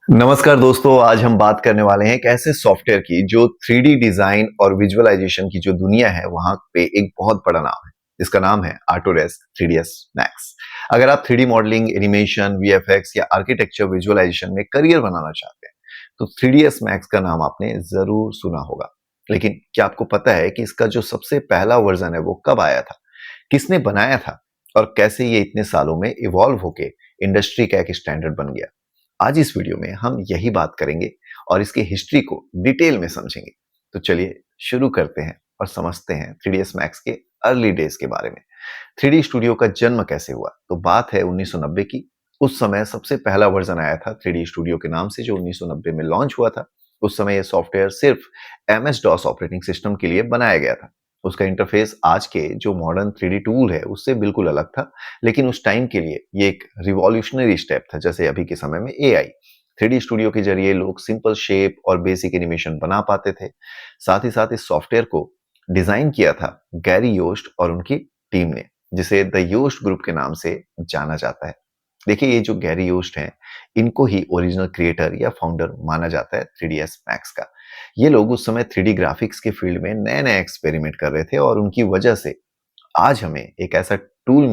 नमस्कार दोस्तों, आज हम बात करने वाले हैं एक ऐसे सॉफ्टवेयर की जो 3D डिजाइन और विजुअलाइजेशन की जो दुनिया है वहां पे एक बहुत बड़ा नाम है। इसका नाम है ऑटोडेस्क 3ds मैक्स। अगर आप 3D मॉडलिंग, एनिमेशन, वीएफएक्स या आर्किटेक्चर विजुअलाइजेशन में करियर बनाना चाहते हैं तो 3ds मैक्स का नाम आपने जरूर सुना होगा। लेकिन क्या आपको पता है कि इसका जो सबसे पहला वर्जन है वो कब आया था, किसने बनाया था और कैसे ये इतने सालों में इवॉल्व होके इंडस्ट्री का एक स्टैंडर्ड बन गया। आज इस वीडियो में हम यही बात करेंगे और इसकी हिस्ट्री को डिटेल में समझेंगे। तो चलिए शुरू करते हैं और समझते हैं 3ds मैक्स के अर्ली डेज के बारे में। 3D स्टूडियो का जन्म कैसे हुआ? तो बात है 1990 की। उस समय सबसे पहला वर्जन आया था 3D स्टूडियो के नाम से, जो 1990 में लॉन्च हुआ था। उस समय यह सॉफ्टवेयर सिर्फ एमएस डॉस ऑपरेटिंग सिस्टम के लिए बनाया गया था। उसका इंटरफेस आज के जो मॉडर्न 3D टूल है उससे बिल्कुल अलग था, लेकिन उस टाइम के लिए ये एक रिवॉल्यूशनरी स्टेप था। जैसे अभी के समय में एआई, 3D स्टूडियो के जरिए लोग सिंपल शेप और बेसिक एनिमेशन बना पाते थे। साथ ही साथ इस सॉफ्टवेयर को डिजाइन किया था गैरी योस्ट और उनकी टीम ने, जिसे द योस्ट ग्रुप के नाम से जाना जाता है। देखिए, ये जो गैरी योस्ट हैं, इनको ही ओरिजिनल क्रिएटर या फाउंडर माना जाता है 3ds मैक्स का। ये लोग उस समय 3D ग्राफिक्स के फील्ड में नए नए एक्सपेरिमेंट कर रहे थे और उनकी वजह से आज हमें एक ऐसा टूल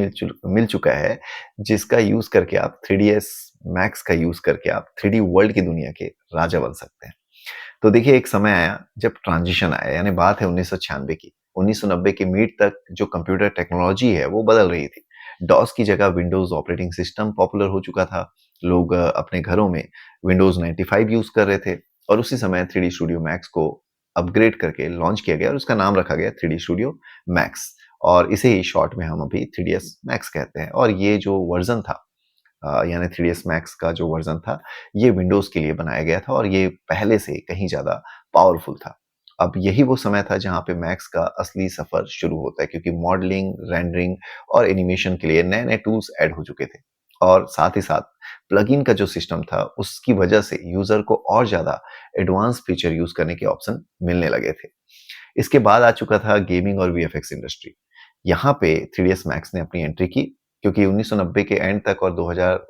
मिल चुका है जिसका यूज करके आप 3ds मैक्स का यूज करके आप 3D वर्ल्ड की दुनिया के राजा बन सकते हैं। तो देखिए, एक समय आया जब ट्रांजिशन आया, यानी बात है 1996 की। 1990 के मिड तक जो कंप्यूटर टेक्नोलॉजी है वो बदल रही थी। डॉस की जगह विंडोज ऑपरेटिंग सिस्टम पॉपुलर हो चुका था। लोग अपने घरों में विंडोज 95 यूज कर रहे थे और उसी समय 3D स्टूडियो मैक्स को अपग्रेड करके लॉन्च किया गया और उसका नाम रखा गया 3D स्टूडियो मैक्स। और इसे ही शॉर्ट में हम अभी 3ds मैक्स कहते हैं। और ये जो वर्जन था, यानी 3ds मैक्स का जो वर्जन था, ये विंडोज के लिए बनाया गया था और ये पहले से कहीं ज्यादा पावरफुल था। अब यही वो समय था जहां पे मैक्स का असली सफर शुरू होता है, क्योंकि मॉडलिंग, रेंडरिंग और एनिमेशन के लिए नए नए टूल्स ऐड हो चुके थे। और साथ ही साथ प्लगइन का जो सिस्टम था उसकी वजह से यूजर को और ज्यादा एडवांस फीचर यूज करने के ऑप्शन मिलने लगे थे। इसके बाद आ चुका था गेमिंग और वीएफएक्स इंडस्ट्री। यहाँ पे 3ds मैक्स ने अपनी एंट्री की, क्योंकि 1990 के एंड तक और 2000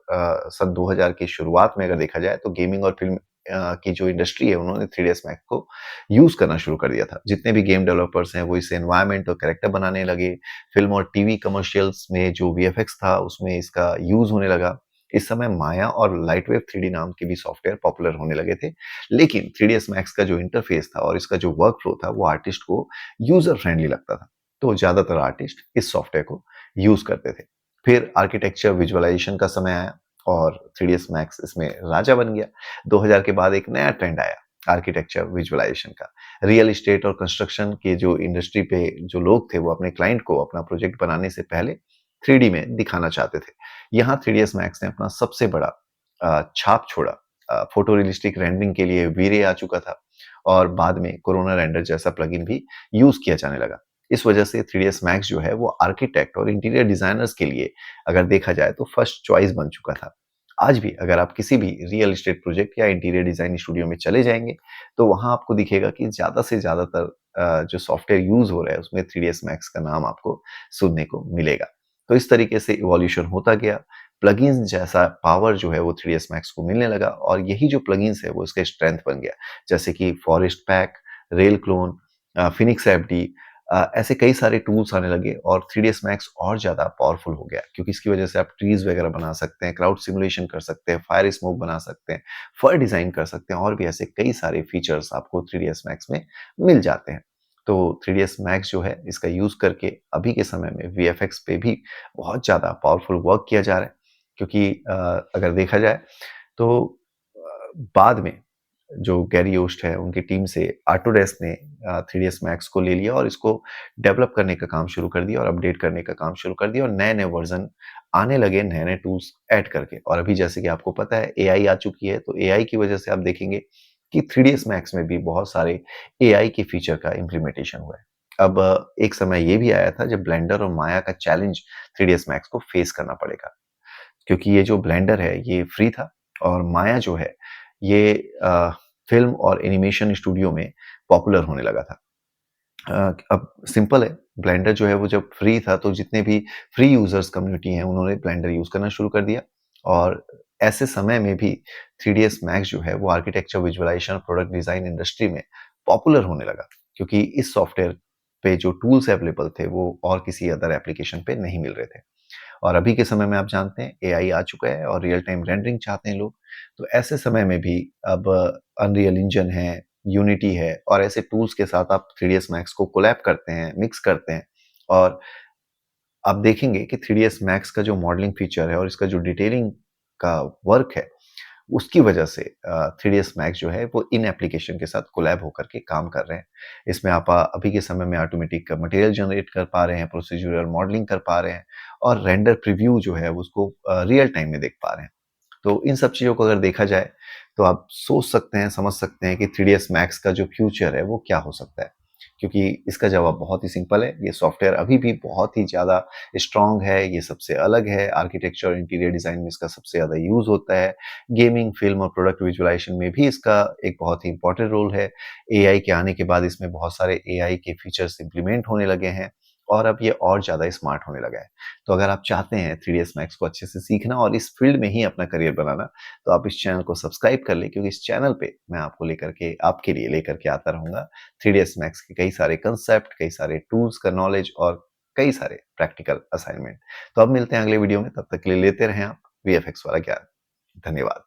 सन 2000 की शुरुआत में अगर देखा जाए तो गेमिंग और फिल्म की जो इंडस्ट्री है उन्होंने 3ds मैक्स को यूज करना शुरू कर दिया था। जितने भी गेम डेवलपर्स हैं वो इससे एनवायरनमेंट और कैरेक्टर बनाने लगे। फिल्म और टीवी कमर्शियल्स में जो वीएफएक्स था उसमें इसका यूज होने लगा। इस समय माया और लाइटवेव 3D नाम के भी सॉफ्टवेयर पॉपुलर होने लगे थे। लेकिन 3ds मैक्स का जो इंटरफेस था और इसका जो वर्क फ्लो था वो आर्टिस्ट को यूजर फ्रेंडली लगता था, तो ज्यादातर आर्टिस्ट इस सॉफ्टवेयर को यूज करते थे। फिर आर्किटेक्चर विजुअलाइजेशन का समय आया और 3ds मैक्स इसमें राजा बन गया। 2000 के बाद एक नया ट्रेंड आया आर्किटेक्चर विजुअलाइजेशन का। रियल एस्टेट और कंस्ट्रक्शन के जो इंडस्ट्री पे जो लोग थे वो अपने क्लाइंट को अपना प्रोजेक्ट बनाने से पहले 3D में दिखाना चाहते थे। यहाँ 3ds मैक्स ने अपना सबसे बड़ा छाप छोड़ा। फोटो रियलिस्टिक रेंडरिंग के लिए वीरे आ चुका था और बाद में कोरोना रेंडर जैसा प्लगइन भी यूज किया जाने लगा। इस वजह से 3ds मैक्स जो है वो आर्किटेक्ट और इंटीरियर डिजाइनर्स के लिए अगर देखा जाए तो फर्स्ट चॉइस बन चुका था। आज भी अगर आप किसी भी रियल एस्टेट प्रोजेक्ट या इंटीरियर डिजाइन स्टूडियो में चले जाएंगे तो वहां आपको दिखेगा कि ज्यादा से ज्यादातर जो सॉफ्टवेयर यूज हो रहा है उसमें 3ds मैक्स का नाम आपको सुनने को मिलेगा। तो इस तरीके से इवोल्यूशन होता गया। प्लगइन्स जैसा पावर जो है वो 3ds मैक्स को मिलने लगा और यही जो प्लगइन्स है वो इसका स्ट्रेंथ बन गया। जैसे कि forest pack, rail clone, Phoenix FD, ऐसे कई सारे टूल्स आने लगे और 3ds मैक्स और ज्यादा पावरफुल हो गया, क्योंकि इसकी वजह से आप ट्रीज वगैरह बना सकते हैं, क्राउड सिमुलेशन कर सकते हैं, फायर स्मोक बना सकते हैं, फर डिजाइन कर सकते हैं और भी ऐसे कई सारे फीचर्स आपको 3ds मैक्स में मिल जाते हैं। तो 3ds मैक्स जो है इसका यूज करके अभी के समय में वीएफएक्स पे भी बहुत ज्यादा पावरफुल वर्क किया जा रहा है। क्योंकि अगर देखा जाए तो बाद में जो गैरी योस्ट है उनकी टीम से ऑटोडेस्क ने 3ds मैक्स को ले लिया और इसको डेवलप करने का काम शुरू कर दिया और अपडेट करने का काम शुरू कर दिया और नए नए वर्जन आने लगे, नए नए टूल्स ऐड करके। और अभी जैसे कि आपको पता है एआई आ चुकी है, तो एआई की वजह से आप देखेंगे कि 3ds मैक्स में भी बहुत सारे एआई के फीचर का इम्प्लीमेंटेशन हुआ है। अब एक समय ये भी आया था जब ब्लेंडर और माया का चैलेंज 3ds मैक्स को फेस करना पड़ेगा, क्योंकि ये जो ब्लेंडर है ये फ्री था और माया जो है ये फिल्म और एनिमेशन स्टूडियो में पॉपुलर होने लगा था। अब सिंपल है, ब्लेंडर जो है वो जब फ्री था तो जितने भी फ्री यूजर्स कम्युनिटी हैं उन्होंने ब्लेंडर यूज करना शुरू कर दिया और ऐसे समय में भी 3ds मैक्स जो है वो आर्किटेक्चर, विजुअलाइजेशन और प्रोडक्ट डिजाइन इंडस्ट्री में पॉपुलर होने लगा, क्योंकि इस सॉफ्टवेयर पे जो टूल्स अवेलेबल थे वो और किसी अदर एप्लीकेशन पे नहीं मिल रहे थे। और अभी के समय में आप जानते हैं एआई आ चुका है और रियल टाइम रेंडरिंग चाहते हैं लोग। तो ऐसे समय में भी अब अनरियल इंजन है, यूनिटी है और ऐसे टूल्स के साथ आप 3ds मैक्स को कोलैब करते हैं, मिक्स करते हैं और आप देखेंगे कि 3ds मैक्स का जो मॉडलिंग फीचर है और इसका जो डिटेलिंग का वर्क है, उसकी वजह से 3ds मैक्स जो है वो इन एप्लीकेशन के साथ कोलैब होकर के काम कर रहे हैं। इसमें आप अभी के समय में ऑटोमेटिक मटेरियल जनरेट कर पा रहे हैं, प्रोसीड्यूरल मॉडलिंग कर पा रहे हैं और रेंडर प्रीव्यू जो है उसको रियल टाइम में देख पा रहे हैं। तो इन सब चीज़ों को अगर देखा जाए, तो आप सोच सकते हैं, समझ सकते हैं कि 3ds मैक्स का जो फ्यूचर है, वो क्या हो सकता है? क्योंकि इसका जवाब बहुत ही सिंपल है, ये सॉफ्टवेयर अभी भी बहुत ही ज़्यादा स्ट्रॉन्ग है, ये सबसे अलग है, आर्किटेक्चर और इंटीरियर डिज़ाइन में इसका सबसे ज़्यादा यूज़ होता है, गेमिंग, फ़िल्म और प्रोडक्ट विजुअलाइज़ेशन में भी इसका एक बहुत ही इम्पोर्टेंट रोल है। एआई के आने के बाद इसमें बहुत सारे एआई के फीचर्स इम्प्लीमेंट होने लगे हैं और अब ये और ज़्यादा स्मार्ट होने लगा है। तो अगर आप चाहते हैं 3ds मैक्स को अच्छे से सीखना और इस फील्ड में ही अपना करियर बनाना, तो आप इस चैनल को सब्सक्राइब कर लें, क्योंकि इस चैनल पे मैं आपके लिए लेकर के आता रहूँगा 3ds मैक्स के कई सारे कंसेप्ट, कई सारे टूल्स का नॉलेज और कई सारे प्रैक्टिकल असाइनमेंट। तो अब मिलते हैं अगले वीडियो में, तब तक के लिए लेते रहें आप वीएफएक्स वाला ज्ञान। धन्यवाद।